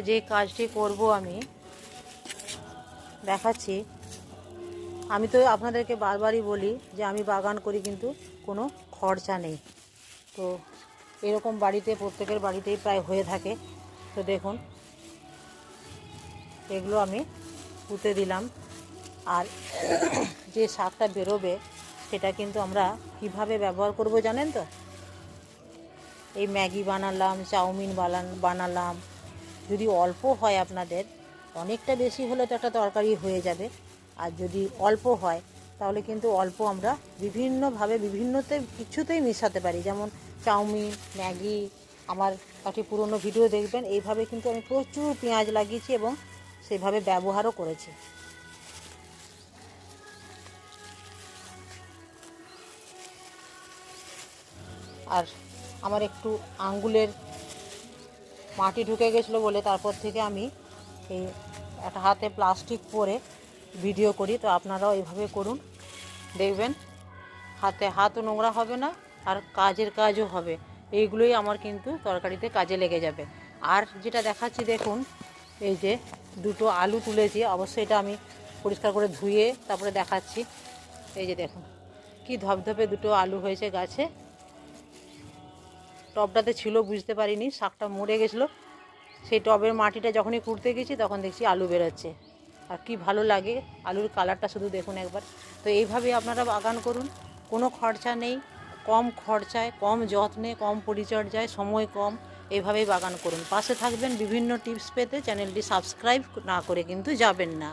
যে কাজটি করব আমি দেখাচ্ছি। আমি তো আপনাদেরকে বারবারই বলি যে আমি বাগান করি কিন্তু কোনো খরচা নেই। তো এরকম বাড়িতে প্রত্যেকের বাড়িতেই প্রায় হয়ে থাকে। তো দেখুন এগুলো আমি পুঁতে দিলাম। আর যে শাকটা বেরোবে সেটা কিন্তু আমরা কিভাবে ব্যবহার করব জানেন তো? এই ম্যাগি বানালাম, চাউমিন বানালাম। যদি অল্প হয় আপনাদের, অনেকটা বেশি হলে তো একটা তরকারি হয়ে যাবে। আর যদি অল্প হয় তাহলে কিন্তু অল্প আমরা বিভিন্নভাবে কিছুতেই মেশাতে পারি। যেমন চাউমিন, ম্যাগি। আমার একটি পুরনো ভিডিও দেখবেন, এইভাবে কিন্তু আমি প্রচুর পেঁয়াজ লাগিয়েছি এবং সেভাবে ব্যবহারও করেছি। আর আমার একটু আঙ্গুলের মাটি ঢুকে গেছিলো বলে তারপর থেকে আমি এই একটা হাতে প্লাস্টিক পরে ভিডিও করি। তো আপনারাও এইভাবে করুন, দেখবেন হাতও নোংরা হবে না আর কাজের কাজও হবে। এইগুলোই আমার কিন্তু তরকারিতে কাজে লেগে যাবে। আর যেটা দেখাচ্ছি দেখুন, এই যে দুটো আলু তুলেছি, অবশ্যই এটা আমি পরিষ্কার করে ধুয়ে তারপরে দেখাচ্ছি। এই যে দেখুন কি ধপধপে দুটো আলু হয়েছে গাছে। টবটাতে ছিল বুঝতে পারিনি, শাকটা মরে গেছিলো। সেই টবের মাটিটা যখনই খুঁড়তে গেছি তখন দেখছি আলু বেরোচ্ছে। আর কি ভালো লাগে, আলুর কালারটা শুধু দেখুন একবার। তো এইভাবে আপনারা বাগান করুন, কোনো খরচা নেই, কম খরচায়, কম যত্নে, কম পরিচর্যায়, সময় কম। এইভাবেই বাগান করুন। পাশে থাকবেন বিভিন্ন টিপস পেতে। চ্যানেলটি সাবস্ক্রাইব না করে কিন্তু যাবেন না।